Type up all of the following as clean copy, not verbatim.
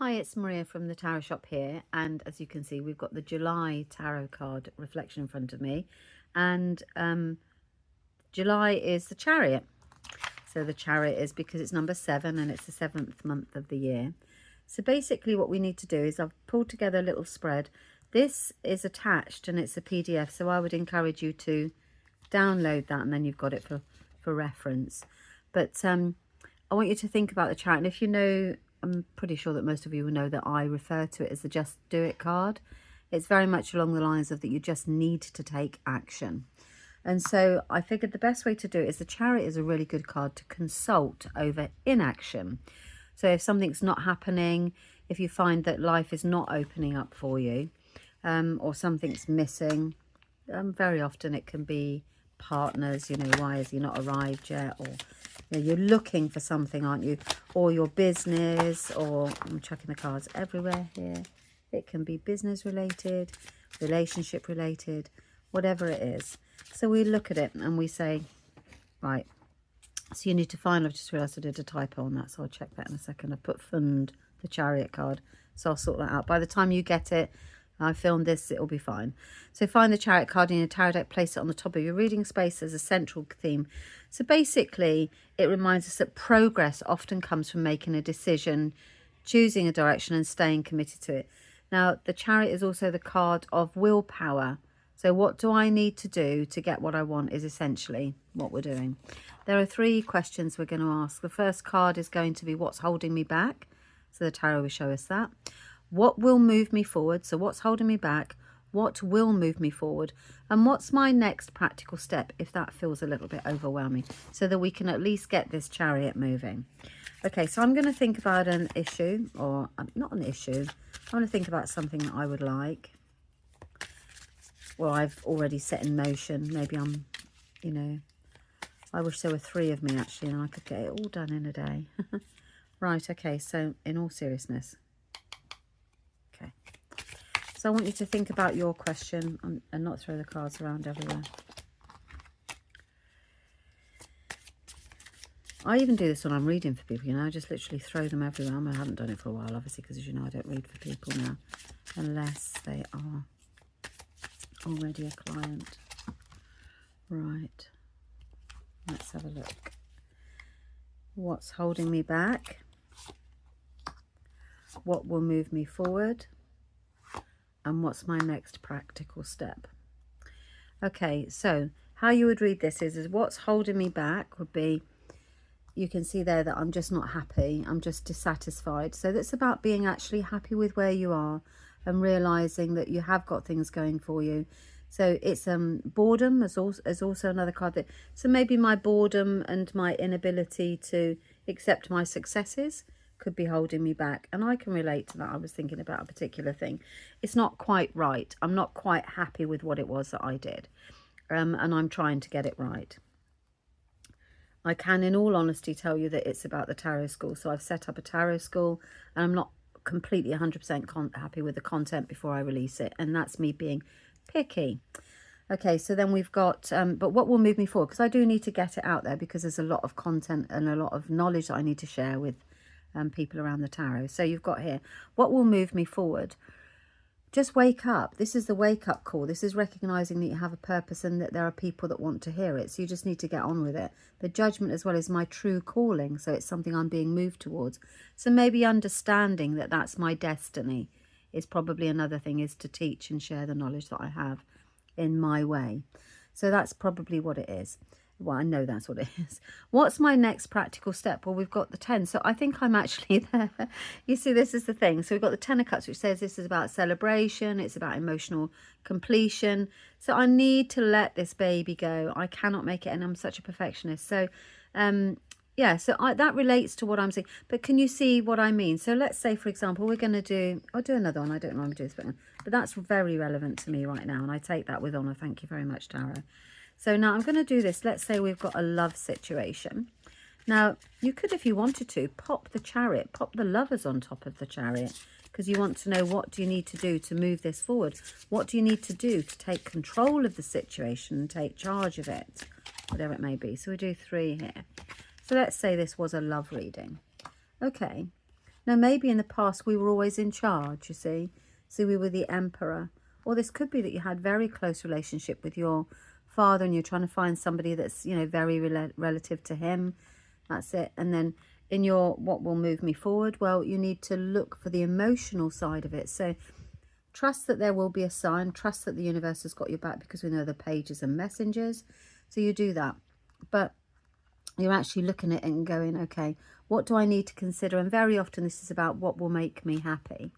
Hi, it's Maria from the Tarot Shop here, and as you can see, we've got the July tarot card reflection in front of me, and July is the Chariot. So the Chariot is because it's number 7 and it's the 7th month of the year. So basically what we need to do is I've pulled together a little spread. This is attached and it's a PDF, so I would encourage you to download that and then you've got it for reference. But I want you to think about the Chariot, and if you know, I'm pretty sure that most of you will know that I refer to it as the Just Do It card. It's very much along the lines of that you just need to take action. And so I figured the best way to do it is the Chariot is a really good card to consult over inaction. So if something's not happening, if you find that life is not opening up for you, or something's missing, very often it can be partners, why has he not arrived yet, or you're looking for something, aren't you, or your business, or I'm checking the cards everywhere here. It can be business related, relationship related, whatever it is. So we look at it and we say, right, so you need to find, I've just realised I did a typo on that, so I'll check that in a second. I put fund the Chariot card, so I'll sort that out. By the time you get it, I filmed this, it'll be fine. So find the Chariot card in your tarot deck, place it on the top of your reading space as a central theme. So basically, it reminds us that progress often comes from making a decision, choosing a direction and staying committed to it. Now, the Chariot is also the card of willpower. So what do I need to do to get what I want is essentially what we're doing. There are 3 questions we're going to ask. The first card is going to be what's holding me back. So the tarot will show us that. What will move me forward? So what's holding me back? What will move me forward? And what's my next practical step if that feels a little bit overwhelming, so that we can at least get this Chariot moving. Okay, so I'm going to think about an issue, or not an issue. I want to think about something that I would like. Well, I've already set in motion. Maybe I'm, I wish there were 3 of me actually and I could get it all done in a day. Right, okay, so in all seriousness. Okay. So I want you to think about your question and not throw the cards around everywhere. I even do this when I'm reading for people, I just literally throw them everywhere. I haven't done it for a while, obviously, because as you know, I don't read for people now, unless they are already a client. Right. Let's have a look. What's holding me back? What will move me forward? And what's my next practical step? Okay, so how you would read this is what's holding me back would be, you can see there that I'm just not happy. I'm just dissatisfied. So that's about being actually happy with where you are and realizing that you have got things going for you. So it's boredom is also another card that, so maybe my boredom and my inability to accept my successes could be holding me back, and I can relate to that. I was thinking about a particular thing. It's not quite right. I'm not quite happy with what it was that I did, and I'm trying to get it right. I can, in all honesty, tell you that it's about the tarot school. So I've set up a tarot school, and I'm not completely 100% happy with the content before I release it, and that's me being picky. Okay, so then we've got, but what will move me forward? Because I do need to get it out there, because there's a lot of content and a lot of knowledge that I need to share with people around the tarot. So you've got here, what will move me forward? Just wake up. This is the wake-up call. This is recognizing that you have a purpose and that there are people that want to hear it. So you just need to get on with it. The Judgment as well is my true calling. So it's something I'm being moved towards. So maybe understanding that that's my destiny is probably another thing, is to teach and share the knowledge that I have in my way. So that's probably what it is. Well, I know that's what it is. What's my next practical step? Well, we've got the 10. So I think I'm actually there. You see, this is the thing. So we've got the 10 of Cups, which says this is about celebration. It's about emotional completion. So I need to let this baby go. I cannot make it, and I'm such a perfectionist. So, yeah, so that relates to what I'm saying. But can you see what I mean? So let's say, for example, we're going to do, I'll do another one. I don't know I'm doing this, but that's very relevant to me right now. And I take that with honour. Thank you very much, Tarot. So now I'm going to do this. Let's say we've got a love situation. Now, you could, if you wanted to, pop the Chariot, pop the Lovers on top of the Chariot, because you want to know, what do you need to do to move this forward? What do you need to do to take control of the situation and take charge of it? Whatever it may be. So we do 3 here. So let's say this was a love reading. Okay. Now, maybe in the past we were always in charge, you see. So we were the emperor. Or this could be that you had very close relationship with your father and you're trying to find somebody that's, you know, very relative to him. That's it. And then in your what will move me forward, well, you need to look for the emotional side of it. So trust that there will be a sign. Trust that the universe has got your back, because we know the pages and messengers. So you do that. But you're actually looking at it and going, okay, what do I need to consider? And very often this is about what will make me happy.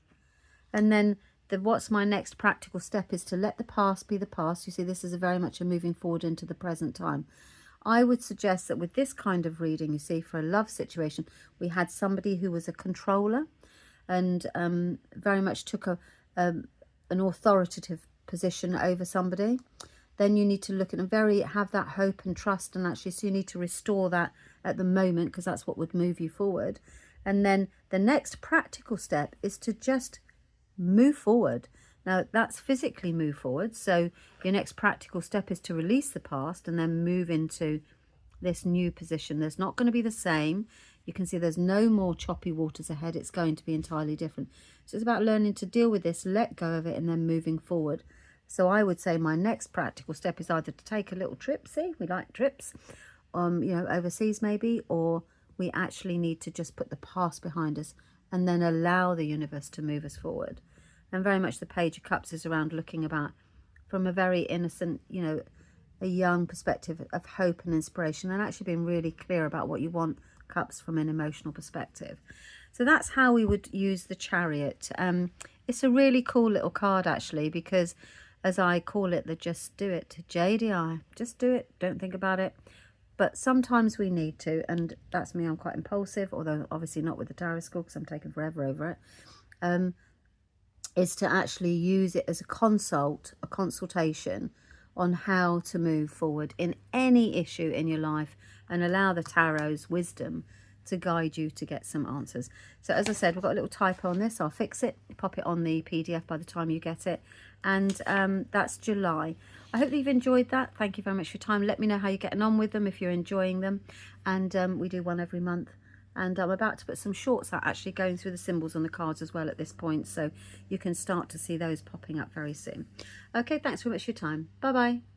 And then what's my next practical step is to let the past be the past. You see, this is very much a moving forward into the present time. I would suggest that with this kind of reading, you see, for a love situation, we had somebody who was a controller and very much took an authoritative position over somebody. Then you need to look at and have that hope and trust, and actually, so you need to restore that at the moment, because that's what would move you forward. And then the next practical step is to just move forward. Now, that's physically move forward. So your next practical step is to release the past and then move into this new position. There's not going to be the same. You can see there's no more choppy waters ahead. It's going to be entirely different. So it's about learning to deal with this, let go of it, and then moving forward. So I would say my next practical step is either to take a little trip, see, we like trips, you know, overseas maybe, or we actually need to just put the past behind us and then allow the universe to move us forward. And very much the Page of Cups is around looking about from a very innocent, you know, a young perspective of hope and inspiration, and actually being really clear about what you want, Cups, from an emotional perspective. So that's how we would use the Chariot. It's a really cool little card actually, because as I call it, the Just Do It JDI. Just do it, don't think about it. But sometimes we need to, and that's me, I'm quite impulsive, although obviously not with the tarot school because I'm taking forever over it. Is to actually use it as a consultation on how to move forward in any issue in your life, and allow the tarot's wisdom to guide you to get some answers. So as I said, we've got a little typo on this. I'll fix it, pop it on the PDF by the time you get it. And that's July. I hope that you've enjoyed that. Thank you very much for your time. Let me know how you're getting on with them, if you're enjoying them. And we do one every month. And I'm about to put some shorts out, actually going through the symbols on the cards as well at this point. So you can start to see those popping up very soon. Okay, thanks very much for your time. Bye-bye.